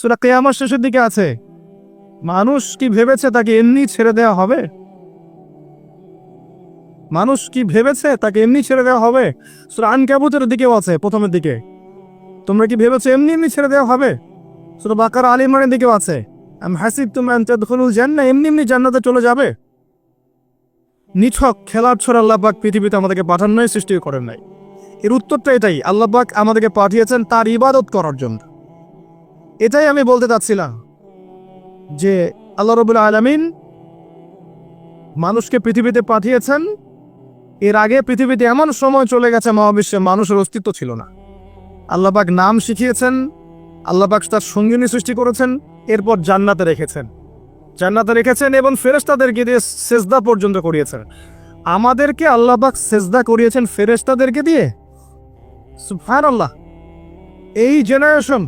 সূরা কিয়ামত শেষের দিকে আছে। মানুষ কি ভেবেছে তাকে এমনি ছেড়ে দেওয়া হবে? মানুষ কি ভেবেছে তাকে এমনি ছেড়ে দেওয়া হবে? সূরা আনকাবুতের দিকেও আছে, প্রথমের দিকে। তোমরা কি ভেবেছো এমনি এমনি ছেড়ে দেওয়া হবে? সূরা বাকারা আল ইমরানের দিকেও আছে, আম হাসিবতুম আন তাদখুলুল জান্নাহ, এমনি এমনি জান্নাতে চলে যাবে? নিছক খেলার ছড়া আল্লাহ পাক পৃথিবীতে আমাদেরকে পাঠান নাই, সৃষ্টি করেন নাই। এর উত্তরটা এটাই, আল্লাহ পাক আমাদেরকে পাঠিয়েছেন তার ইবাদত করার জন্য। এটাই আমি বলতে চাচ্ছিলাম যে আল্লাহ রাব্বুল আলামিন মানুষকে পৃথিবীতে পাঠিয়েছেন। এর আগে পৃথিবীতে এমন সময় চলে গেছে মহাবিশ্বে মানুষের অস্তিত্ব ছিল না। আল্লাহ পাক নাম শিখিয়েছেন, আল্লাহ পাক তার সঙ্গিনী সৃষ্টি করেছেন, এরপর জান্নাতে রেখেছেন এবং ফেরেশতাদেরকে দিয়ে সেজদা পর্যন্ত করিয়েছেন। আমাদেরকে আল্লাহ পাক সেজদা করিয়েছেন ফেরেশতাদেরকে দিয়ে। সুবহানাল্লাহ। এই জেনারেশন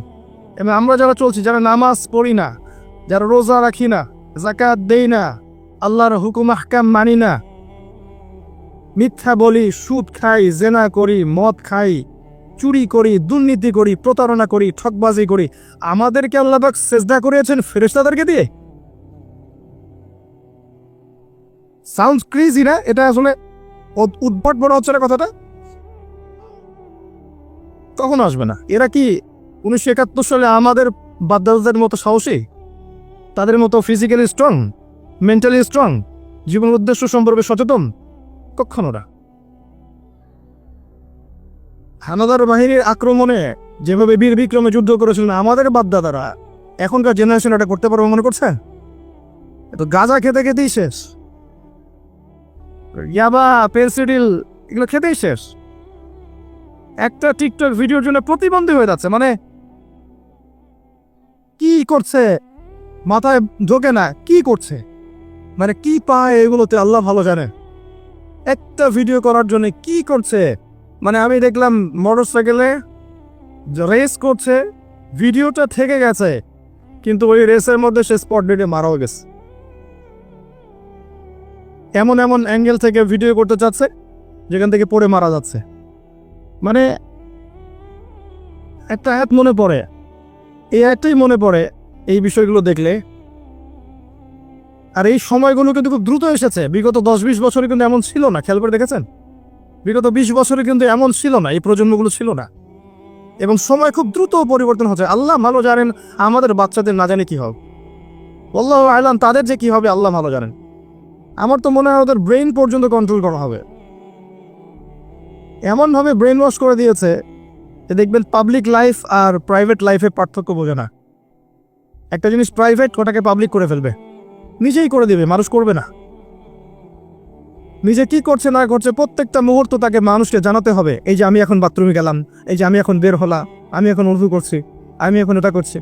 এবং আমরা যারা চলছি, যারা নামাজ পড়ি না, যারা রোজা রাখি না, যাকাত দেই না, আল্লাহর হুকুম আহকাম মানি না, মিথ্যা বলি, সুদ খাই, জেনা করি, মদ খাই, চুরি করি, দুর্নীতি করি, প্রতারণা করি, ঠকবাজি করি, আমাদেরকে আল্লাহ পাক সেজদা করিয়েছেন ফেরেশতাদেরকে দিয়ে। সাউন্ডস ক্রেজি না? এটা আসলে উদ্ভট বড় হচ্ছে না কথাটা। কখনো আসবে না। এরা কি 1971 সালে আমাদের বাদদাদাদের মতো সাহসী, তাদের মতো ফিজিক্যালি স্ট্রং, মেন্টালি স্ট্রং, জীবনের উদ্দেশ্য সম্পর্কে সচেতন? কখনো না। হানাদার বাহিনীর আক্রমণে যেভাবে বীর বিক্রমে যুদ্ধ করেছিলেন আমাদের বাপদাদারা, এখনকার জেনারেশন এটা করতে পারবে মনে করছে? তো গাঁজা খেতে খেতেই শেষ, ইয়াবা, পেনসিডিল, এগুলো খেতেই শেষ। একটা টিকটক ভিডিওর জন্য প্রতিবন্ধী হয়ে যাচ্ছে। মানে কি করছে মাথায় ঢোকে না, কি করছে, মানে কি পায় এগুলোতে আল্লাহ ভালো জানে। একটা ভিডিও করার জন্য কি করছে। মানে আমি দেখলাম মোটরসাইকেলে রেস করছে, ভিডিওটা থেকে গেছে, কিন্তু ওই রেসের মধ্যে সে স্পট ডেটে মারাও গেছে। এমন এমন অ্যাঙ্গেল থেকে ভিডিও করতে চাচ্ছে যেখান থেকে পড়ে মারা যাচ্ছে। মানে একটা অ্যাপ মনে পড়ে, এই অ্যাপটাই মনে পড়ে এই বিষয়গুলো দেখলে। আর এই সময়গুলো কিন্তু খুব দ্রুত এসেছে। বিগত 10-20 বছরে কিন্তু এমন ছিল না, খেয়াল করে দেখেছেন? বিগত 20 বছরে কিন্তু এমন ছিল না, এই প্রজন্মগুলো ছিল না। এবং সময় খুব দ্রুত পরিবর্তন হচ্ছে। আল্লাহ ভালো জানেন আমাদের বাচ্চাদের না জানি কি হবে। আল্লাহু আ'লাম তাদের যে কি হবে আল্লাহ ভালো জানেন। আমার তো মনে হয় ওদের ব্রেইন পর্যন্ত কন্ট্রোল করা হবে। এমনভাবে ব্রেন ওয়াশ করে দিয়েছে যে দেখবেন পাবলিক লাইফ আর প্রাইভেট লাইফে পার্থক্য বোঝে না। একটা জিনিস প্রাইভেট, ওটাকে পাবলিক করে ফেলবে, নিজেই করে দিবে, মানুষ করবে না। নিজে কি করছে না করছে প্রত্যেকটা মুহূর্ত তাকে মানুষকে জানাতে হবে। এই যে আমি এখন বাথরুমে গেলাম, এই যে আমি এখন বের হলাম, আমি এখন উযু করছি, আমি এখন এটা করছি।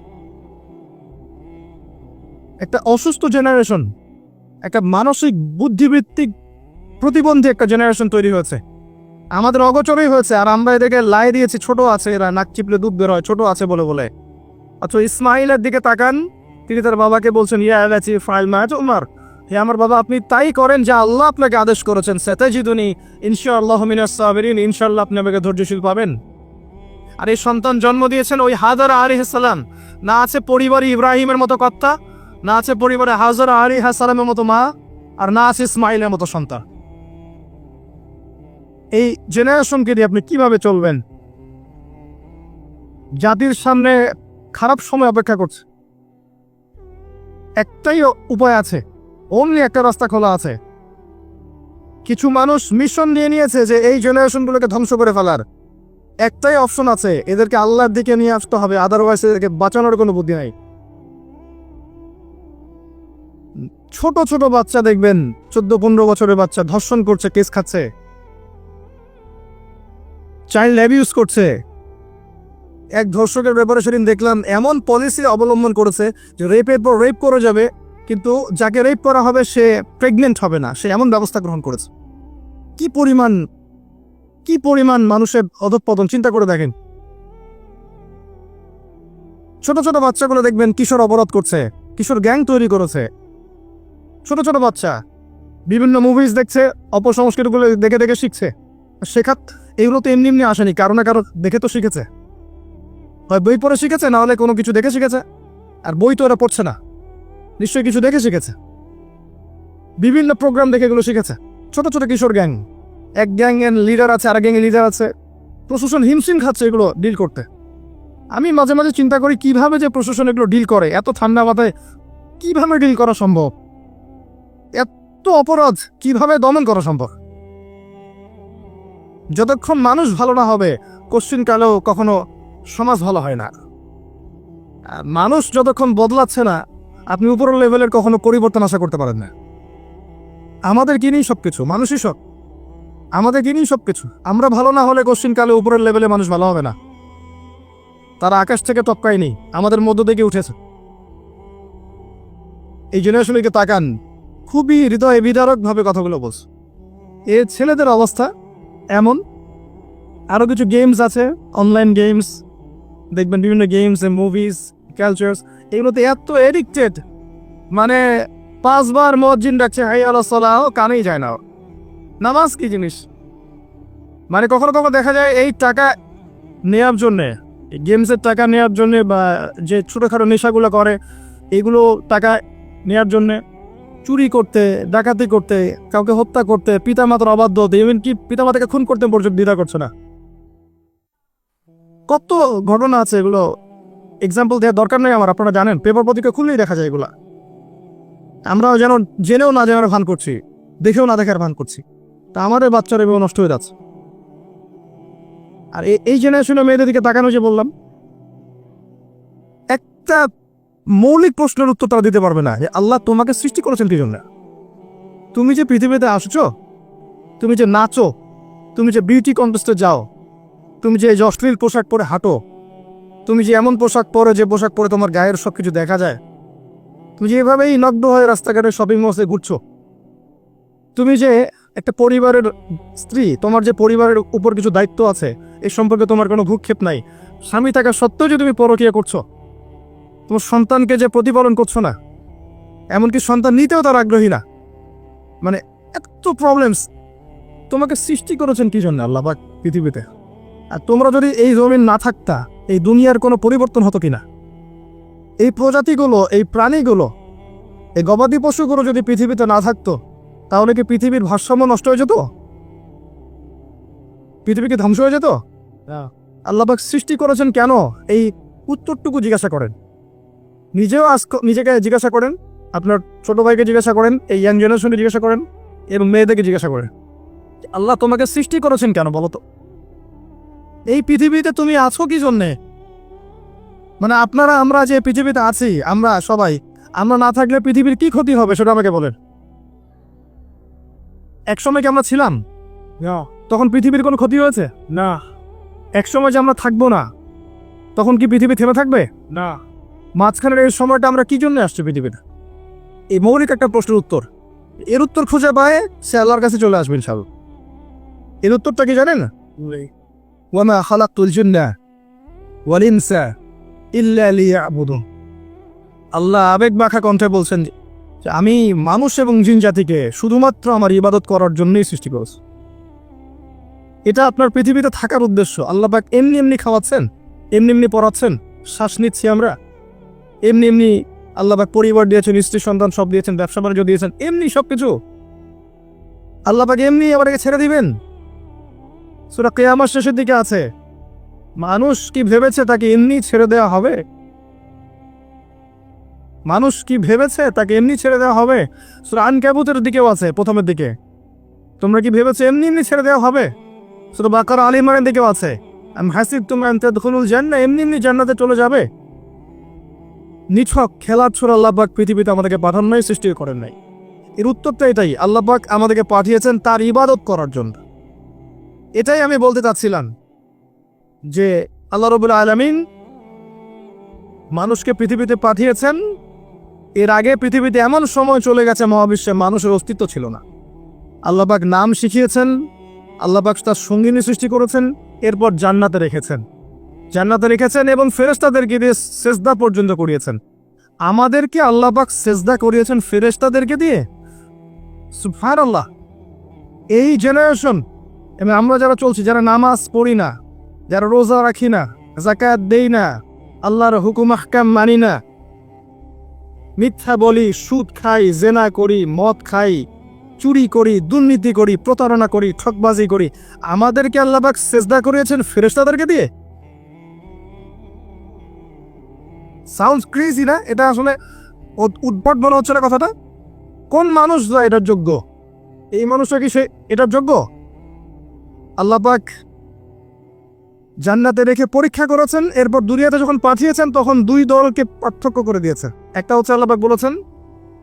একটা অসুস্থ জেনারেশন, একটা মানসিক বুদ্ধিবৃত্তিক প্রতিবন্ধী একটা জেনারেশন তৈরি হয়েছে, আমাদের অগোচরেই হয়েছে। আর আমরা এদেরকে লাই দিয়েছি, ছোট আছে, এরা নাক চিপলে দুধ বের হয়, ছোট আছে বলে বলে। আচ্ছা ইসমাইলের দিকে তাকান, তিনি তার বাবাকে বলছেন, ইয়া আলাচি ফাইল মা তুমার, হে আমার বাবা আপনি তাই করেন যা আল্লাহ আপনাকে আদেশ করেছেন। সাতাজিদুনি ইনশাআল্লাহু মিনাস সাবিরিন, ইনশাআল্লাহ আপনি আমাকে ধৈর্যশীল পাবেন। আর এই সন্তান জন্ম দিয়েছেন ওই হাজারা আলাইহিস সালাম। না আছে পরিবারে ইব্রাহিমের মতো কর্তা, না আছে পরিবারে হাজারা আলাইহিস সালামের মতো মা, আর না আছে ইসমাইলের মতো সন্তান। এই জেনারেশনকে দিয়ে আপনি কিভাবে চলবেন? জাতির সামনে খারাপ সময় অপেক্ষা করছে। একটাই উপায় আছে, অনলি একটা রাস্তা খোলা আছে। কিছু মানুষ মিশন নিয়ে নিয়েছে যে এই জেনারেশনগুলোকে ধ্বংস করে ফেলার। একটাই অপশন আছে, এদেরকে আল্লাহর দিকে নিয়ে আসতে হবে, আদারওয়াইজ এদেরকে বাঁচানোর কোনো বুদ্ধি নাই। ছোট ছোট বাচ্চা দেখবেন, 14-15 বছরের বাচ্চা ধর্ষণ করছে, কেস খাচ্ছে, চাইল্ড অ্যাবিউজ করছে। এক ধর্ষকের ব্যাপারে সেদিন দেখলাম এমন পলিসি অবলম্বন করেছে যে রেপের পর রেপ করে যাবে, কিন্তু যাকে রেপ করা হবে সে প্রেগনেন্ট হবে না, সে এমন ব্যবস্থা গ্রহণ করেছে। কি পরিমাণ মানুষের অধঃপতন চিন্তা করে দেখেন। ছোট ছোট বাচ্চাগুলো দেখবেন কিশোর অপরাধ করছে, কিশোর গ্যাং তৈরি করেছে। ছোট ছোট বাচ্চা বিভিন্ন মুভিজ দেখছে, অপসংস্কৃতিগুলো দেখে দেখে শিখছে। শেখাত এগুলো তো এমনি এমনি আসেনি, কারো না কারো দেখে তো শিখেছে। হয় বই পড়ে শিখেছে, না হলে কোনো কিছু দেখে শিখেছে। আর বই তো ওরা পড়ছে না, নিশ্চয়ই কিছু দেখে শিখেছে, বিভিন্ন প্রোগ্রাম দেখে এগুলো শিখেছে। ছোট ছোট কিশোর গ্যাং, এক গ্যাং এর লিডার আছে, আর গ্যাং এর লিডার আছে, প্রশাসন হিমশিম খাচ্ছে এগুলো ডিল করতে। আমি মাঝে মাঝে চিন্তা করি কিভাবে যে প্রশাসন এগুলো ডিল করে, এত ঠান্ডা মাথায় কিভাবে ডিল করা সম্ভব, এত অপরাধ কিভাবে দমন করা সম্ভব। যতক্ষণ মানুষ ভালো না হবে কোশ্চিনকালেও কখনো সমাজ ভালো হয় না। মানুষ যতক্ষণ বদলাচ্ছে না, আপনি উপরের লেভেলের কখনো পরিবর্তন আশা করতে পারেন না। আমাদের কিনেই সবকিছু, মানুষই সব, আমাদের কিনেই সবকিছু। আমরা ভালো না হলে কোশ্চিনকালে উপরের লেভেলে মানুষ ভালো হবে না। তারা আকাশ থেকে টপকায়নি, আমাদের মধ্য থেকে উঠেছে। এই জেনারেশনকে তাকান, খুবই হৃদয় বিদারক ভাবে কথাগুলো বলছ। এ ছেলেদের অবস্থা এমন। আরো কিছু গেমস আছে, অনলাইন গেমস দেখবেন, বিভিন্ন গেমস, মুভিজ, কালচার্স, এগুলোতে এত এডিক্টেড, মানে 5 বার মুয়াজ্জিন ডাকছে হাই আলা সালাহ, কানেই যায় না। নামাজ কি জিনিস, মানে কখনো কখনো দেখা যায় এই টাকা নেওয়ার জন্যে, গেমসের টাকা নেওয়ার জন্যে, বা যে ছোটোখাটো নেশাগুলো করে এগুলো টাকা নেওয়ার জন্যে চুরি করতে, ডাকাতি করতে, কাউকে হত্যা করতে, পিতামাতার অবাধ্য হতে, ইভেন কি পিতামাতাকে খুন করতে পর্যন্ত দ্বিধা করছে না। কত ঘটনা আছে, এগুলো এক্সাম্পল দেওয়ার দরকার নেই আমার, আপনারা জানেন, পেপার পত্রিকা খুললেই দেখা যায় এগুলা। আমরাও যেন জেনেও না জানার ভান করছি, দেখেও না দেখার ভান করছি, তা আমাদের বাচ্চারা এভাবে নষ্ট হয়ে যাচ্ছে। আর এই জেনারেশনের মেয়েদের দিকে তাকানো, যে বললাম, একটা মৌলিক প্রশ্নের উত্তর তারা দিতে পারবে না, যে আল্লাহ তোমাকে সৃষ্টি করেছেন কি জন্য? তুমি যে পৃথিবীতে আসছো, তুমি যে নাচো, তুমি যে বিউটি কন্টেস্টে যাও, তুমি যে অশ্লীল পোশাক পরে হাঁটো, তুমি যে এমন পোশাক পরে, যে পোশাক পরে তোমার গায়ের সবকিছু দেখা যায়, তুমি যে এভাবেই নগ্ন হয়ে রাস্তাঘাটে শপিং মলে ঘুরছো, তুমি যে একটা পরিবারের স্ত্রী, তোমার যে পরিবারের উপর কিছু দায়িত্ব আছে, এই সম্পর্কে তোমার কোনো ভূক্ষেপ নাই, স্বামী থাকা সত্ত্বেও যে তুমি পরকীয়া করছো, তোমার সন্তানকে যে প্রতিপালন করছো না, এমনকি সন্তান নিতেও তার আগ্রহী না, মানে এত প্রবলেমস। তোমাকে সৃষ্টি করেছেন কি জন্য আল্লাহ পাক পৃথিবীতে? আর তোমরা যদি এই জমিন না থাকতা, এই দুনিয়ার কোনো পরিবর্তন হতো কিনা? এই প্রজাতিগুলো, এই প্রাণীগুলো, এই গবাদি পশুগুলো যদি পৃথিবীতে না থাকতো, তাহলে কি পৃথিবীর ভারসাম্য নষ্ট হয়ে যেত? পৃথিবী কি ধ্বংস হয়ে যেত? আল্লাহ পাক সৃষ্টি করেছেন কেন, এই উত্তরটুকু জিজ্ঞাসা করেন। নিজেও নিজেকে জিজ্ঞাসা করেন, আপনার ছোট ভাইকে জিজ্ঞাসা করেন, এই ইয়াং জেনারেশনকে জিজ্ঞাসা করেন, এবং মেয়েদেরকে জিজ্ঞাসা করেন, আল্লাহ তোমাকে সৃষ্টি করেছেন কেন বলো তো? এই পৃথিবীতে তুমি আছো কি জন্যে? মানে আপনারা, আমরা যে পৃথিবীতে আছি, আমরা সবাই, আমরা না থাকলে পৃথিবীর কি ক্ষতি হবে সেটা আমাকে বলেন। একসময় কি আমরা ছিলাম? তখন পৃথিবীর কোনো ক্ষতি হয়েছে? না। একসময় যে আমরা থাকবো না, তখন কি পৃথিবী থেমে থাকবে? না। মাঝখানের এই সময়টা আমরা কি জন্য আসছি পৃথিবীতে? এই মৌলিক একটা প্রশ্নের উত্তর, এর উত্তর খুঁজে পায় সে আল্লাহর কাছে চলে আসবে ইনশাআল্লাহ। এর উত্তরটা কি জানেন? ওয়ামা খালাকতুল জিন্না ওয়াল ইনসা ইল্লা লিয়াবুদুন। আল্লাহ আবেগ মাখা কণ্ঠে বলছেন যে আমি মানুষ এবং জিন জাতিকে শুধুমাত্র আমার ইবাদত করার জন্যই সৃষ্টি করেছি। এটা আপনার পৃথিবীতে থাকার উদ্দেশ্য। আল্লাহ পাক এমনি এমনি খাওয়াচ্ছেন, এমনি এমনি পড়াচ্ছেন, শ্বাস নিচ্ছি আমরা, এমনি এমনি আল্লাহ পাক পরিবার দিয়েছেন, স্ত্রী সন্তান সব দিয়েছেন, ব্যবসা বাণিজ্য দিয়েছেন, এমনি সবকিছু আল্লাহ পাক এমনি আমাদেরকে ছেড়ে দিবেন? সূরা কিয়ামত শেষের দিকে আছে, মানুষ কি ভেবেছে তাকে এমনি ছেড়ে দেওয়া হবে? মানুষ কি ভেবেছে তাকে এমনি ছেড়ে দেওয়া হবে? সূরা আনকাবুতের দিকেও আছে, প্রথমের দিকে, তোমরা কি ভেবেছো এমনি এমনি ছেড়ে দেওয়া হবে? সূরা বাকারা আল ইমরানের দিকেও আছে, আম হাসিবতুম আন তাদখুলুল জান্নাহ, এমনি এমনি জান্নাতে চলে যাবে? নিছক খেলার ছোড়া আল্লাহ পাক পৃথিবীতে আমাদেরকে পাঠান নাই, সৃষ্টি করেন নাই। এর উত্তরটা এটাই, আল্লাহ পাক আমাদেরকে পাঠিয়েছেন তার ইবাদত করার জন্য। এটাই আমি বলতে চাচ্ছিলাম, যে আল্লাহ রাব্বুল আলামিন মানুষকে পৃথিবীতে পাঠিয়েছেন। এর আগে পৃথিবীতে এমন সময় চলে গেছে মহাবিশ্বে মানুষের অস্তিত্ব ছিল না। আল্লাহ পাক নাম শিখিয়েছেন, আল্লাহ পাক তার সঙ্গিনী সৃষ্টি করেছেন, এরপর জান্নাতে রেখেছেন এবং ফেরেশতাদেরকে দিয়ে সেজদা পর্যন্ত করিয়েছেন। আমাদেরকে আল্লাহ পাক সেজদা করিয়েছেন ফেরেশতাদেরকে দিয়ে। সুবহানাল্লাহ। এই জেনারেশন, এবং আমরা যারা চলছি, যারা নামাজ পড়ি না, যারা রোজা রাখি না, যাকাত দেই না, আল্লাহর হুকুম আহকাম মানি না, মিথ্যা বলি, সুদ খাই, জেনা করি, মদ খাই, চুরি করি, দুর্নীতি করি, প্রতারণা করি, ঠকবাজি করি, আমাদেরকে আল্লাহ পাক সেজদা করিয়েছেন ফেরেশতাদেরকে দিয়ে? সাউন্ডস ক্রেজি না? এটা আসলে উদ্ভট মনে হচ্ছে না কথাটা? কোন মানুষ যা এটার যোগ্য? এই মানুষটা কি সে এটার যোগ্য? আল্লাহ পাক জান্নাতে রেখে পরীক্ষা করেছেন, এরপর দুনিয়াতে যখন পাঠিয়েছেন তখন দুই দলকে পার্থক্য করে দিয়েছে। একটা হচ্ছে আল্লাহ পাক বলেছেন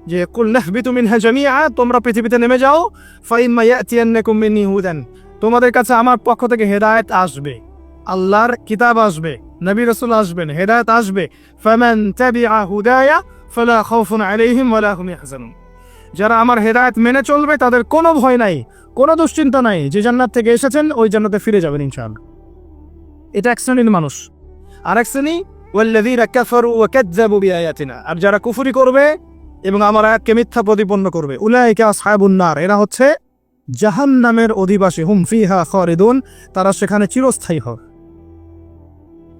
যে কুল নাহবিতু মিনহা জামিআ, তোমরা পৃথিবীতে নেমে যাও, ফাইম্মা ইয়াতিয়ান্নাকুম মিন্নী হুদান, তোমাদের কাছে আমার পক্ষ থেকে হেদায়েত আসবে, আল্লাহর কিতাব আসবে, নবী রাসূল আসবেন, হেদায়েত আসবে। ফামান তাবিআ হুদায়া ফালা খাউফুন আলাইহিম ওয়ালা হুম ইয়াহজানুন, যারা আমার হেদায়েত মেনে চলবে তাদের কোনো ভয় নাই, কোনো দুশ্চিন্তা নাই, যে জান্নাত থেকে এসেছেন ওই জান্নাতে ফিরে যাবেন ইনশাআল্লাহ। এটা এক শ্রেণীর মানুষ। আর এক শ্রেণী ওয়াল্লাযীনা কাফারু ওয়া কাযযাবু বিআয়াতিনা, আর যারা কুফরি করবে এবং আমার আয়াতকে মিথ্যা প্রতিপন্ন করবে, উলাইকা আসহাবুন নার, এরা হচ্ছে জাহান্নামের অধিবাসী, হুম ফিহা খালিদুন, তারা সেখানে চিরস্থায়ী হবে।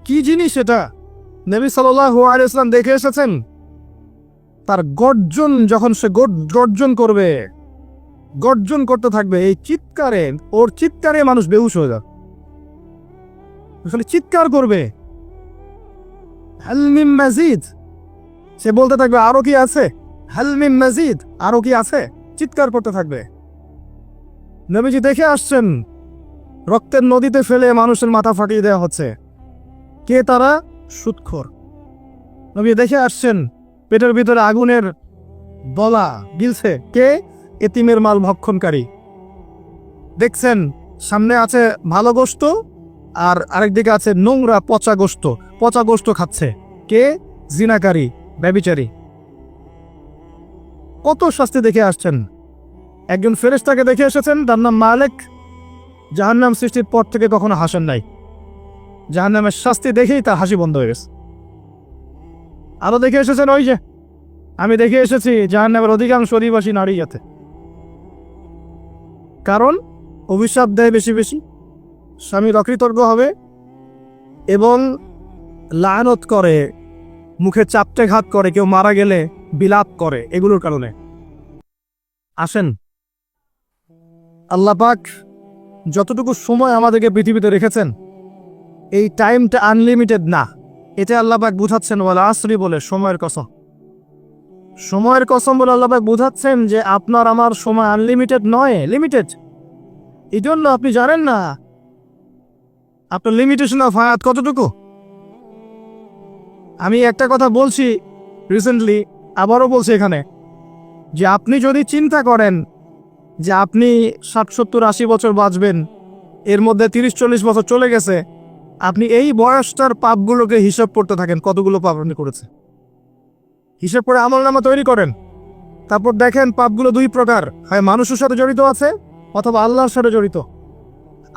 কি জিনিস এটা? নবী সাল্লাল্লাহু আলাইহি ওয়াসাল্লাম দেখে এসেছেন তার গর্জন, যখন সে গর্জন করবে, গর্জন করতে থাকবে, এই চিৎকারে, ওর চিৎকারে মানুষ বেহুশ হয়ে যাবে, আসলে চিৎকার করবে, হাল মিন মাজিদ, সে বলতে থাকবে আরো কি আছে, হাল মিন মাজিদ, আরো কি আছে, চিৎকার করতে থাকবে। নবীজি দেখে আসছেন রক্তের নদীতে ফেলে মানুষের মাথা ফাটিয়ে দেওয়া হচ্ছে। কে তারা? সুদখোর। নবী দেখে আসছেন পেটের ভিতরে আগুনের দলা গিলছে। কে? এতিমের মাল ভক্ষণকারী। দেখছেন সামনে আছে ভালো গোশত, আর আরেকদিকে আছে নোংরা পচা গোশত, পচা গোশত খাচ্ছে। কে? জিনাকারী, ব্যভিচারী। কত শাস্তি দেখে আসছেন। একজন ফেরেশতাকে দেখে এসেছেন, তার নাম মালিক, জাহান্নাম সৃষ্টির পর থেকে কখনো হাসেন নাই, জাহান্নামের শাস্তি দেখেই তার হাসি বন্ধ হয়ে গেছে। আরো দেখে এসেছেন, ওই যে আমি দেখে এসেছি জাহান্নামের অধিকাংশ অধিবাসী নারী যাতে, কারণ অভিশাপ দেয় বেশি বেশি, স্বামীর অকৃতজ্ঞ হবে এবং লানত করে, মুখে চাপটে ঘাত করে, কেউ মারা গেলে বিলাপ করে, এগুলোর কারণে। আসেন, আল্লাহ পাক যতটুকু সময় আমাদেরকে পৃথিবীতে রেখেছেন, এই টাইমটা আনলিমিটেড না, এটা আল্লাহ পাক বুঝাচ্ছেন ওয়াল আসরি বলে, সময়ের কসম, সময়ের কসম বলে আল্লাহ পাক বুঝাচ্ছেন যে আপনার আমার সময় আনলিমিটেড নয়, লিমিটেড। এই জন্য আপনি জানেন না আপনার লিমিটেশন অফ হায়াত কতটুকু। আমি একটা কথা বলছি রিসেন্টলি, আবারও বলছি এখানে, যে আপনি যদি চিন্তা করেন যে আপনি 60-70-80 বছর বাঁচবেন, এর মধ্যে 30-40 বছর চলে গেছে, আপনি এই বয়সটার পাপগুলোকে হিসাব করতে থাকেন, কতগুলো পাপ আপনি করেছে, হিসাব করে আমলনামা তৈরি করেন। তারপর দেখেন পাপগুলো দুই প্রকার, হয় মানুষের সাথে জড়িত আছে অথবা আল্লাহর সাথে জড়িত।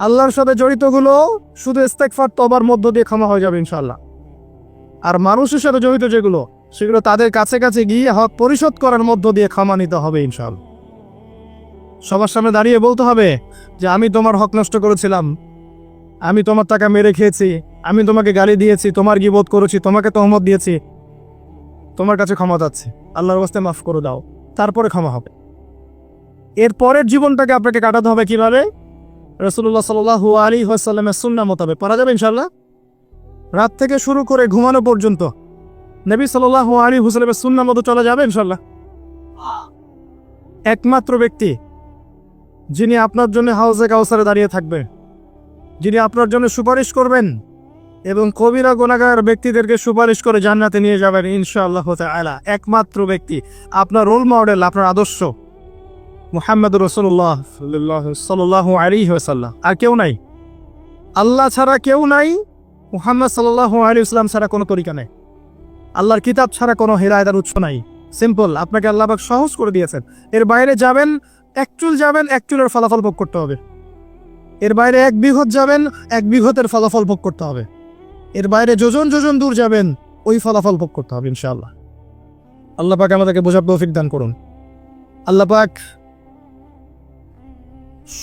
আল্লাহর সাথে জড়িতগুলো শুধু ইস্তেগফার তওবার মধ্য দিয়ে ক্ষমা হয়ে যাবে ইনশাআল্লাহ। আর মানুষের সাথে জড়িত যেগুলো, সেগুলো তাদের কাছে কাছে গিয়ে হক পরিশোধ করার মধ্য দিয়ে ক্ষমা নিতে হবে ইনশাআল্লাহ। সবার সামনে দাঁড়িয়ে বলতে হবে যে আমি তোমার হক নষ্ট করেছিলাম, আমি তোমার টাকা মেরে খেয়েছি, আমি তোমাকে গালি দিয়েছি, তোমার গীবত করেছি, তোমাকে তহমত দিয়েছি, তোমার কাছে ক্ষমা চাচ্ছি, আল্লাহর ওয়াস্তে মাফ করে দাও, তারপরে ক্ষমা হবে। এর পরের জীবনটাকে আপনাকে কাটাতে হবে কিভাবে? রাসূলুল্লাহ সাল্লাল্লাহু আলাইহি ওয়াসাল্লামের সুন্নাহ মোতাবেক পারা যাবে ইনশাআল্লাহ। রাত থেকে শুরু করে ঘুমানো পর্যন্ত নবী সাল্লাল্লাহু আলাইহি ওয়াসাল্লামের সুন্নাহ মতো চলা যাবে ইনশাআল্লাহ। একমাত্র ব্যক্তি যিনি আপনার জন্য হাউজে কাউসারে দাঁড়িয়ে থাকবেন, যিনি আপনার জন্য সুপারিশ করবেন এবং কবিরা গুনাহগার ব্যক্তিদেরকে সুপারিশ করে জান্নাতে নিয়ে যাবেন ইনশাআল্লাহ তাআলা, একমাত্র ব্যক্তি, আপনার রোল মডেল, আপনার আদর্শ মুহাম্মদুর রাসূলুল্লাহ সাল্লাল্লাহু আলাইহি ওয়াসাল্লাম। আর কেউ নাই, আল্লাহ ছাড়া কেউ নাই, মুহাম্মদ সাল্লাল্লাহু আলাইহি ওয়াসাল্লাম ছাড়া কোনো তরিকা নেই, আল্লাহর কিতাব ছাড়া কোনো হিদায়াতের উৎস নাই। সিম্পল, আপনাকে আল্লাহ পাক সহজ করে দিয়েছেন। এর বাইরে যাবেন, এক চুল যাবেন, এক চুলের ফলাফল ভোগ করতে হবে। এর বাইরে 1 বিঘত যাবেন, 1 বিঘতের ফলাফল ভোগ করতে হবে। এর বাইরে যোজন যোজন দূর যাবেন, ওই ফলাফল ভোগ করতে হবে ইনশাআল্লাহ। আল্লাহ পাক আমাদেরকে বোঝার তৌফিক দান করুন। আল্লাহ পাক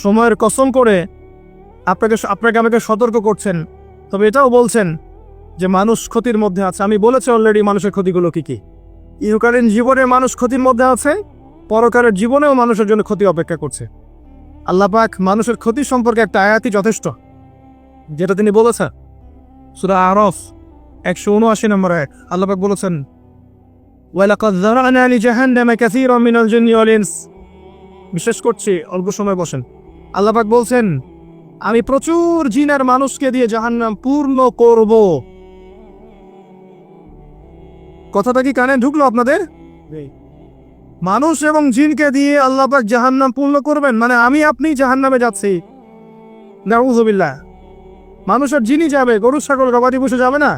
সময়ের কসম করে আপনাকে আমাকে সতর্ক করছেন, তবে এটাও বলছেন যে মানুষ ক্ষতির মধ্যে আছে। আমি বলেছি অলরেডি মানুষের ক্ষতিগুলো কি কি। ইহকালীন জীবনে মানুষ ক্ষতির মধ্যে আছে, পরকালের জীবনেও মানুষের জন্য ক্ষতি অপেক্ষা করছে। আল্লাহ পাক মানুষের ক্ষতি সম্পর্কে একটা আয়াতই যথেষ্ট, যেটা তিনি বলেছেন সূরা আরাফ 179 নম্বর আয়াত। আল্লাহ পাক বলেছেন, ওয়ালাকাদ যারানা লিজাহান্নামা কাসীরাম মিনাল জিন্নি ওয়াল ইনস। বিশেষ করছি, অল্প সময় বসেন। আল্লাহ পাক বলছেন, আমি প্রচুর জিন আর মানুষকে দিয়ে জাহান্নাম পূর্ণ করব। কথাটা কি কানে ঢুকলো আপনাদের? মানুষ এবং জিনকে দিয়ে আল্লাহ পাক জাহান্নাম পূর্ণ করবেন, মানে আমি আপনি জাহান্নামে যাচ্ছি। নাউযুবিল্লাহ। মানুষের জিনই যাবে, গরু ছাগল গবাদি পশু যাবে না,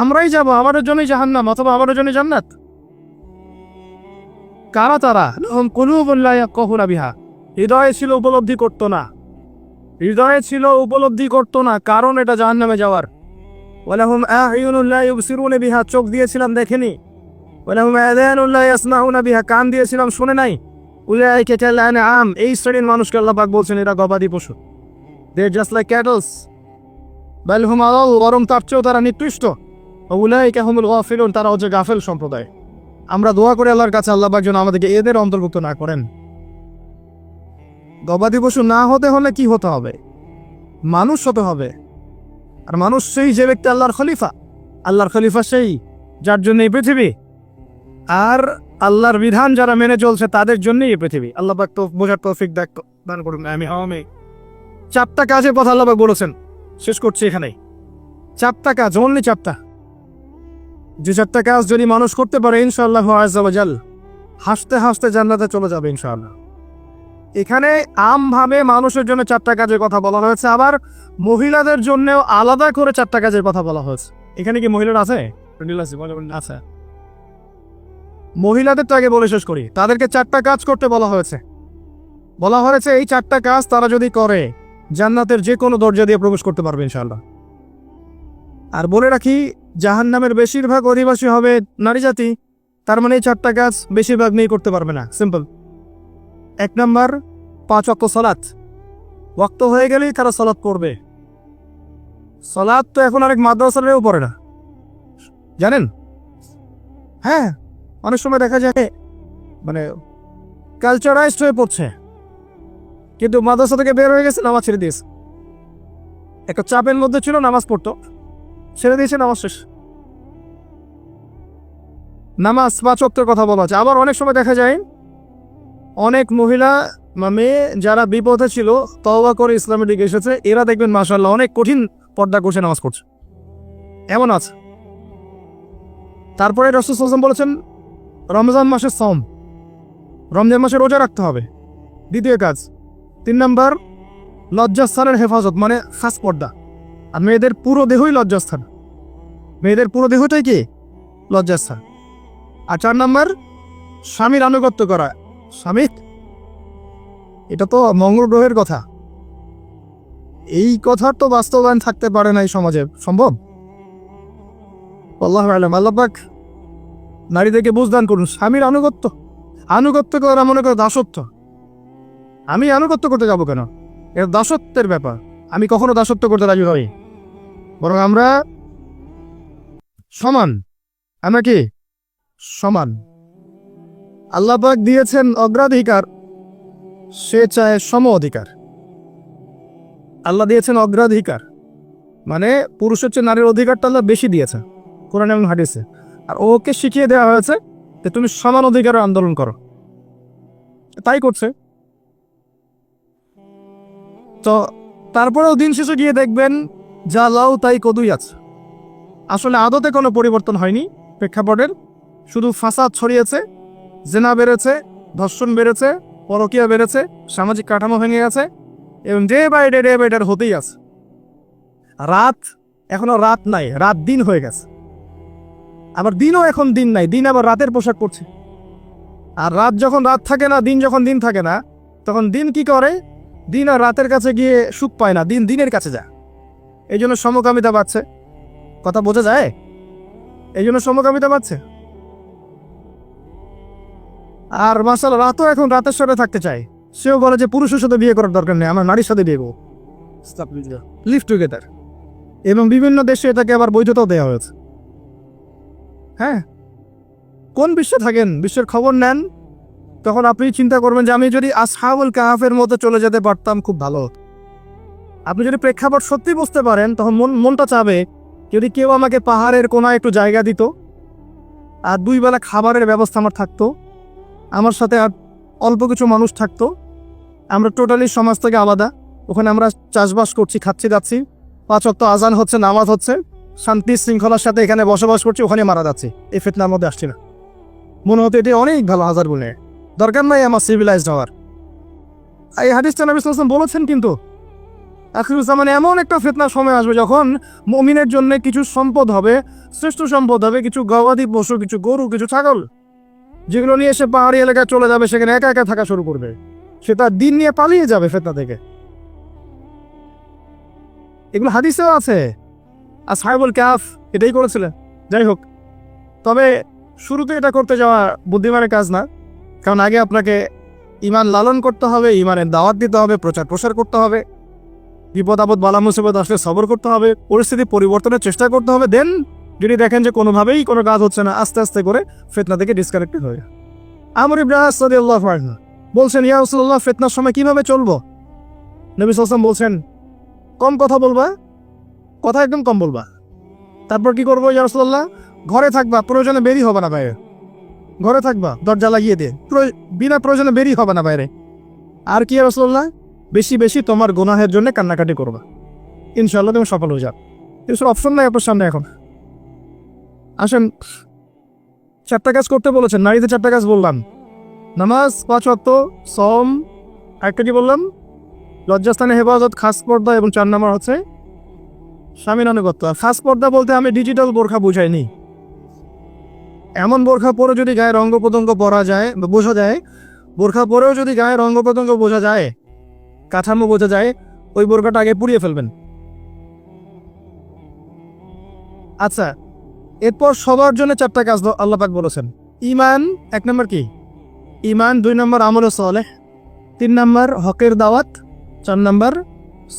আমরাই যাব। আমাদের জন্যই জাহান্নাম অথবা আমাদের জন্যই জান্নাত। কারা তারা? লাহুম কুলুবুন লা ইয়াফকাহুনা বিহা। হৃদয়ে ছিল, উপলব্ধি করতো না। হৃদয়ে ছিল, উপলব্ধি করতো না, কারণ এটা জাহান্নামে যাওয়ার। ওয়ালাহুম আ'য়ুনুন লা ইউবসিরুনা বিহা। চোখ দিয়েছিলাম, দেখেনি। ওয়ালাহুম আযানুন লা ইয়াসমাউনা বিহা। কান দিয়েছিলাম, শুনে নাই। উলাইকা কাল আনআম। এই শ্রেণীর মানুষকে আল্লাহ পাক বলছেন এরা গবাদি পশু। দে আর জাস্ট লাইক ক্যাটলস। বাল হুম আদাল। বরং তার চেয়েও তারা নিকৃষ্ট। উলাইকা হুমুল গাফিলুন। তারা হচ্ছে গাফেল সম্প্রদায়। আমরা দোয়া করি আল্লাহর কাছে আল্লাহ পাক যেন আমাদেরকে এদের অন্তর্ভুক্ত না করেন। গবাদি পশু না হতে হলে কি হতে হবে? মানুষ হতে হবে। আর মানুষ সেই যে ব্যক্তি আল্লাহর খলিফা। আল্লাহর খলিফা সেই যার জন্য এই পৃথিবী, আর আল্লাহর বিধান যারা মেনে চলছে তাদের জন্যই এই পৃথিবী। আল্লাহ পাক তো বোঝার তৌফিক দান করুন। আমি 4টা কাজের কথা আল্লাহ পাক বলেছেন, শেষ করছি এখানেই। 4টা কাজ, অনলি 4টা। যে 4টা কাজ যদি মানুষ করতে পারে, ইনশাআল্লাহ আযজা ওয়া জাল হাসতে হাসতে জান্নাতে চলে যাবে ইনশাআল্লাহ। এখানে আমভাবে মানুষের জন্য 4টা কাজের কথা বলা হয়েছে, আবার মহিলাদের জন্যও আলাদা করে 4টা কাজের কথা বলা হয়েছে। এখানে কি মহিলারা আছে? আচ্ছা, মহিলাদের তো আগে বলে শেষ করি। তাদেরকে 4টা কাজ করতে বলা হয়েছে। এই 4টা কাজ তারা যদি করে, জান্নাতের যে কোনো দরজা দিয়ে প্রবেশ করতে পারবে ইনশাআল্লাহ। আর বলে রাখি, জাহান্নামের বেশিরভাগ অধিবাসী হবে নারী জাতি। তার মানে এই 4টা কাজ বেশিরভাগ মেয়ে করতে পারবে না। সিম্পল। 1 নাম্বার, 5 ওয়াক্ত সালাত। ওয়াক্ত হয়ে গেলেই তারা সালাত পড়বে। সালাত তো এখন আরেক মাদ্রাসারেও পড়ে না, জানেন? হ্যাঁ, অনেক সময় দেখা যায় মানে কালচারাইজড হয়ে পড়ছে, কিন্তু মাদ্রাসা থেকে বের হয়ে গেছে, নামাজ ছেড়ে দিয়েছে। একটা চাপের মধ্যে ছিল, নামাজ পড়তো, ছেড়ে দিয়েছে, নামাজ শেষ। নামাজ 5 ওয়াক্তের কথা বলা আছে। আবার অনেক সময় দেখা যায় অনেক মহিলা মেয়ে যারা বিপদে ছিল, তওবা করে ইসলামের দিকে এসেছে, এরা দেখবেন মাশাআল্লাহ অনেক কঠিন পর্দা করছে, নামাজ পড়ছে, এমন আছে। তারপরে রাসূল সাল্লাল্লাহু আলাইহি ওয়াসাল্লাম বলেছেন রমজান মাসের সওম, রমজান মাসে রোজা রাখতে হবে। 2য় কাজ। 3 নাম্বার, লজ্জাস্থানের হেফাজত, মানে খাস পর্দা। আর মেয়েদের পুরো দেহই লজ্জাস্থান, মেয়েদের পুরো দেহটাই কি লজ্জাস্থান। আর 4 নাম্বার, স্বামীর আনুগত্য করা। স্বামী, এটা তো মঙ্গল গ্রহের কথা। এই কথার তো বাস্তবায়ন থাকতে পারে না এই সমাজে, সম্ভব? আল্লাহু আ'লাম। আল্লাহ পাক নারীদেরকে বুঝদান করুন। স্বামীর আনুগত্য করা মনে করো দাসত্ব। আমি আনুগত্য করতে যাবো কেন? এটা দাসত্বের ব্যাপার। আমি কখনো দাসত্ব করতে রাজি হই, বরং আমরা সমান। আমরা কি সমান? আল্লাহ পাক দিয়েছেন অগ্রাধিকার, সে চায় সম অধিকার। আল্লাহ দিয়েছেন অগ্রাধিকার, মানে পুরুষের চেয়ে নারীর অধিকারটা আল্লাহ বেশি দিয়েছে কোরআন এবং হাদিসে। আর ওকে শিখিয়ে দেওয়া হয়েছে যে তুমি সমান অধিকারের আন্দোলন করো, তাই করছে। তো তারপরেও দিন শেষে গিয়ে দেখবেন যা লাও তাই কদুই আছে। আসলে আদতে কোনো পরিবর্তন হয়নি প্রেক্ষাপটের, শুধু ফাসাদ ছড়িয়েছে, জেনা বেড়েছে, ধর্ষণ বেড়েছে, পরকীয়া বেড়েছে, সামাজিক কাঠামো ভেঙে গেছে, এবং ডে বাই ডে হতেই আছে। রাত এখনো রাত নাই, রাত দিন হয়ে গেছে। আবার দিনও এখন দিন নাই, দিন আবার রাতের পোশাক পরছে। আর রাত যখন রাত থাকে না, দিন যখন দিন থাকে না, তখন দিন কি করে? দিন আর রাতের কাছে গিয়ে সুখ পায় না, দিন দিনের কাছে যায়। এই জন্য সমকামিতা বাড়ছে। কথা বোঝা যায়? এই জন্য সমকামিতা বাড়ছে। আর মাশাআল্লাহ রাতও এখন রাতের সাথে থাকতে চায়। সেও বলে যে পুরুষের সাথে বিয়ে করার দরকার নেই, আমার নারীর সাথে বিয়ে করবো, লিভ টুগেদার। এবং বিভিন্ন দেশে এটাকে আবার বৈধতাও দেওয়া হয়েছে। হ্যাঁ, কোন বিশ্বে থাকেন, বিশ্বের খবর নেন, তখন আপনি চিন্তা করবেন যে আমি যদি আসহাবুল কাহাফের মতো চলে যেতে পারতাম খুব ভালো হতো। আপনি যদি প্রেক্ষাপট সত্যি বুঝতে পারেন, তখন মনটা চাবে যদি কেউ আমাকে পাহাড়ের কোনায় একটু জায়গা দিত, আর 2 বেলা খাবারের ব্যবস্থা আমার থাকতো, আমার সাথে আর অল্প কিছু মানুষ থাকতো, আমরা টোটালি সমাজ থেকে আলাদা, ওখানে আমরা চাষবাস করছি, খাচ্ছি যাচ্ছি, 5 ওয়াক্ত আজান হচ্ছে, নামাজ হচ্ছে, শান্তি শৃঙ্খলার সাথে এখানে বসবাস করছি, ওখানে মারা যাচ্ছে, এই ফিতনার মধ্যে আসছি না। মনে হতো এটি অনেক ভালো, হাজার বলে দরকার নাই আমার সিভিলাইজড হওয়ার। এই হাদিসটা নবী সাল্লাল্লাহু আলাইহি ওয়াসাল্লাম বলেছেন। কিন্তু আখিরুজ্জামানে এমন একটা ফিতনার সময় আসবে যখন মুমিনের জন্য কিছু সম্পদ হবে, শ্রেষ্ঠ সম্পদ হবে, কিছু গবাদি পশু, কিছু গরু, কিছু ছাগল, যেগুলো নিয়ে এসে পাহাড়ি এলাকায় চলে যাবে, সেখানে একা একা থাকা শুরু করবে, সে তার দিন নিয়ে পালিয়ে যাবে ফিতনা থেকে। এগুলো হাদিসেও আছে। আসহাবুল কাহফ এটাই করেছিলেন। যাই হোক, তবে শুরুতে এটা করতে যাওয়া বুদ্ধিমানের কাজ না, কারণ আগে আপনাকে ঈমান লালন করতে হবে, ঈমানের দাওয়াত দিতে হবে, প্রচার প্রসার করতে হবে, বিপদ আপদ বালা মুসিবত আসলে সবর করতে হবে, পরিস্থিতি পরিবর্তনের চেষ্টা করতে হবে। দেন যদি দেখেন যে কোনোভাবেই কোনো কাজ হচ্ছে না, আস্তে আস্তে করে ফিতনা থেকে ডিসকানেক্টেড হয়ে। আমর ইবনে আস রাদিয়াল্লাহু আনহু বলছেন, ইয়া রাসূলুল্লাহ, ফিতনার সময় কিভাবে চলবো? নবী সাল্লাল্লাহু আলাইহি ওয়াসাল্লাম বলছেন, কম কথা বলবা, কথা একদম কম বলবা। তারপর কি করবো ইয়া রাসূলুল্লাহ? ঘরে থাকবা, প্রয়োজনে বেরিয়ে হবে না বাইরে। ঘরে থাকবা, দরজা লাগিয়ে দিয়ে, বিনা প্রয়োজনে বেরিয়ে হবে না বাইরে। আর কি ইয়া রাসূলুল্লাহ? বেশি বেশি তোমার গুনাহের জন্য কান্নাকাটি করবা, ইনশাআল্লাহ তুমি সফল হয়ে যাবে। এসব অপশন নাই আপনার সামনে এখন। আসেন, 4টা কাজ করতে বলেছেন, নারীদের 4টা কাজ বললাম, নামাজ, 5 ওয়াক্ত, সওম, একটা কি বললাম, লজ্জাস্থানে হেফাজত, খাস পর্দা, এবং 4 নম্বর হচ্ছে স্বামীর আনুগত্য। খাস পর্দা বলতে আমি ডিজিটাল বোরখা বুঝাইনি। এমন বোরখা পরে যদি গায়ের অঙ্গ প্রত্যঙ্গ পরা যায় বা বোঝা যায়, বোরখা পরেও যদি গায়ের অঙ্গ প্রত্যঙ্গ বোঝা যায়, কাঠামো বোঝা যায়, ওই বোরখাটা আগে পুড়িয়ে ফেলবেন। আচ্ছা, এরপর সবার জন্য 4টা কাজ আল্লাহ পাক বলেছেন। ঈমান 1 নম্বর কি? ঈমান। 2 নম্বর আমল সালেহ। 3 নম্বর হকের দাওয়াত। 4 নম্বর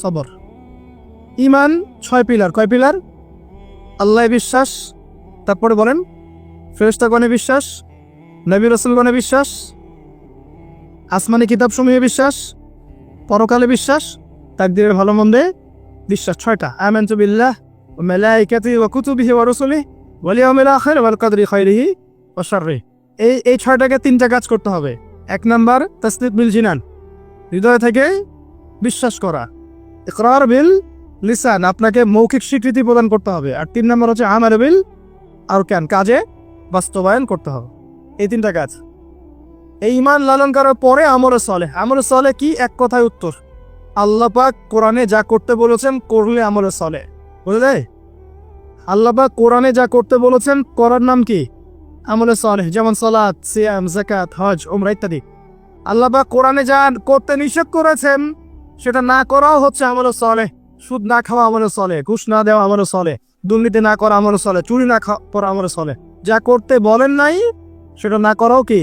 সবর। ঈমান 6 পিলার। কয় পিলার? আল্লাহ বিশ্বাস, তারপরে বলেন ফেরেশতাগণে বিশ্বাস, নবী রাসূলগণে বিশ্বাস, আসমানি কিতাবসমূহে বিশ্বাস, পরকালে বিশ্বাস, তাকদীরের ভালো মন্দে বিশ্বাস। 6টা। আমানতু বিল্লাহ ওয়া মালাইকাতিহি ওয়া কুতুবিহি ওয়া রুসুলিহি ওয়াল ইয়াউমিল আখির ওয়াল কদরি খাইরিহি ওয়া শাররিহি। এই 6টাকে 3টা কাজ করতে হবে। 1 নাম্বার তাসদীক বিল জিনান, হৃদয় থেকে বিশ্বাস করা। ইকরার বিল লিসান, আপনাকে মৌখিক স্বীকৃতি প্রদান করতে হবে। আর 3 নাম্বার হচ্ছে আমাল বিল আরকান, কাজে বাস্তবায়ন করতে হবে। এই 3টা কাজ। এই ঈমান লালন করার পরে আমলে সালেহ। আমলে সালেহ কি? এক কথায় উত্তর, আল্লাহ পাক কোরআনে যা করতে বলেছেন করলে আমলে সালেহ। বুঝলে? আল্লাহ পাক কোরআনে যা করতে বলেছেন করার নাম কি? আমলে সালেহ। যেমন সালাত, সিয়াম, যাকাত, হজ, উমরা ইত্যাদি। আল্লাহ পাক কোরআনে যা করতে নিষেধ করেছেন সেটা না করাও হচ্ছে আমলে সালেহ। সুদ না খাওয়া আমলে সালেহ, ঘুষ না দেওয়া আমলে সালেহ, দুর্নীতি না করা আমলে সালেহ, চুরি না করা আমলে সালেহ। যা করতে বলেন নাই সেটা না করাও কি?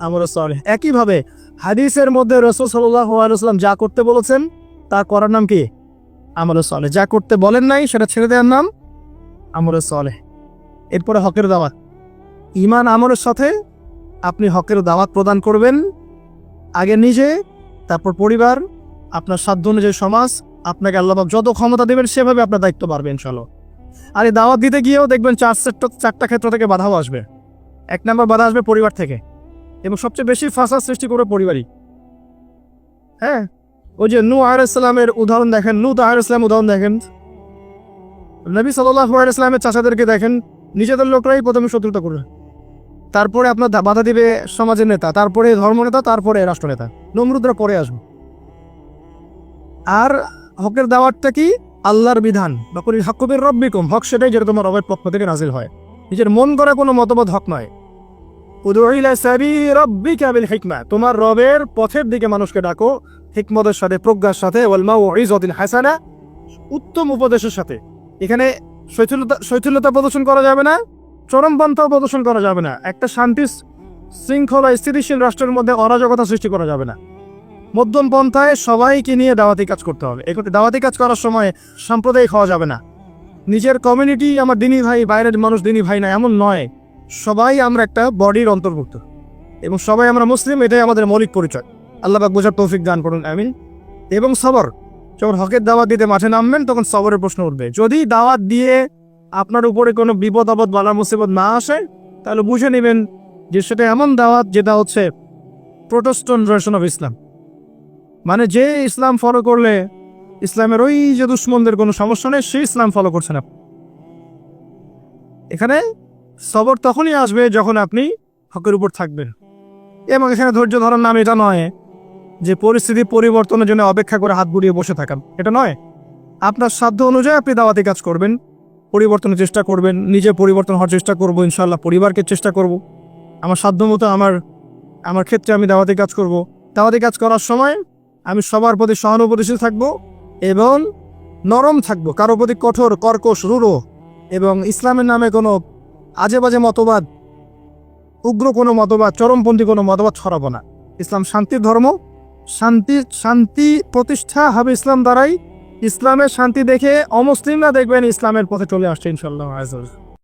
আমলে সালেহ। একইভাবে হাদিসের মধ্যে রাসূল সাল্লাল্লাহু আলাইহি ওয়াসাল্লাম যা করতে বলেছেন তা করার নাম কি? আমলে সালেহ। যা করতে বলেন নাই সেটা ছেড়ে দেওয়ার নাম আমলে সালেহ। এরপরে হকের দাওয়াত। ঈমান আমলের সাথে আপনি হকের দাওয়াত প্রদান করবেন, আগে নিজে, তারপর পরিবার, আপনার সাধ্য অনুযায়ী সমাজ। আপনাকে আল্লাহ পাক যত ক্ষমতা দেবেন সেভাবে আপনার দায়িত্ব বাড়বে ইনশাআল্লাহ। আর এই দাওয়াত দিতে গিয়েও দেখবেন 4টা ক্ষেত্র থেকে বাধাও আসবে। 1 নম্বর বাধা আসবে পরিবার থেকে, এবং সবচেয়ে বেশি ফাসাদ সৃষ্টি করবে পরিবারই। হ্যাঁ, ওই যে নূহ আলাইহিস সালামের উদাহরণ দেখেন, লূত আলাইহিস সালামের উদাহরণ দেখেন, নবী সাল্লাল্লাহু আলাইহি সাল্লামের চাচাদেরকে দেখেন, নিজেদের লোকরাই প্রথমে শত্রুতা করবে, তারপরে আপনার বাধা দিবে সমাজের নেতা, তারপরে ধর্মনেতা, তারপরে রাষ্ট্রনেতা, নমরুদরা পরে আসবে। আর হকের দাওয়াতটা কি? আল্লাহর বিধান, বা কুল হাক্কু মির রাব্বিকুম, হক সেটাই যেটা তোমার রবের পক্ষ থেকে নাজিল হয়। নিজের মন করা কোনো মতবাদ হক নয়। উদউ ইলা সাবিলি রাব্বিকা বিল হিকমা, তোমার রবের পথের দিকে মানুষকে ডাকো হিকমতের সাথে, প্রজ্ঞার সাথে, ওয়াল মাউইযাতিল হাসানা, উত্তম উপদেশের সাথে। এখানে শৈথিল্যতা প্রদর্শন করা যাবে না, চরমপন্থাও প্রদর্শন করা যাবে না, একটা শান্তি শৃঙ্খলা স্থিতিশীল রাষ্ট্রের মধ্যে অরাজকতা সৃষ্টি করা যাবে না। মধ্যম পন্থায় সবাইকে নিয়ে দাওয়াতি কাজ করতে হবে। এখানে দাওয়াতি কাজ করার সময় সাম্প্রদায়িক হওয়া যাবে না। নিজের কমিউনিটি আমার দিনী ভাই, বাইরের মানুষ দিনী ভাই না, এমন নয়। সবাই আমরা একটা বডির অন্তর্ভুক্ত এবং সবাই আমরা মুসলিম, এটাই আমাদের মৌলিক পরিচয়। আল্লাহ পাক বোঝার তৌফিক দান করুন, আমিন। এবং সবর, যখন হকের দাওয়াত দিতে মাঠে নামবেন তখন সবরের প্রশ্ন উঠবে। যদি দাওয়াত দিয়ে আপনার উপরে কোনো বিপদ আপদ বালা মুসিবত না আসে, তাহলে বুঝে নেবেন যে সেটা এমন দাওয়াত যেটা হচ্ছে প্রোটেস্ট্যান্ট ভার্সন অফ ইসলাম, মানে যে ইসলাম ফলো করলে ইসলামের ওই যে দুশ্মনদের কোনো সমস্যা নেই, সেই ইসলাম ফলো করছেন আপনি। এখানে সবর তখনই আসবে যখন আপনি হকের উপর থাকবেন। এবং এখানে ধৈর্য ধরার নাম এটা নয় যে পরিস্থিতি পরিবর্তনের জন্য অপেক্ষা করে হাত বুড়িয়ে বসে থাকান, এটা নয়। আপনার সাধ্য অনুযায়ী আপনি দাওয়াতি কাজ করবেন, পরিবর্তনের চেষ্টা করবেন, নিজে পরিবর্তন হওয়ার চেষ্টা করবো, ইনশাআল্লাহ পরিবারকে চেষ্টা করব, আমার সাধ্য মতো আমার ক্ষেত্রে আমি দাওয়াতি কাজ করব। দাওয়াতি কাজ করার সময় আমি সবার প্রতি সহানুভূতিশীল থাকবো এবং নরম থাকবো, কারো প্রতি কঠোর, কর্কশ, রূঢ় এবং ইসলামের নামে কোনো আজে বাজে মতবাদ, উগ্র কোনো মতবাদ, চরমপন্থী কোনো মতবাদ ছড়াবো না। ইসলাম শান্তির ধর্ম, শান্তি প্রতিষ্ঠা হবে ইসলাম দ্বারাই। ইসলামের শান্তি দেখে অমুসলিমরা দেখবেন ইসলামের পথে চলে আসছে ইনশাআল্লাহ।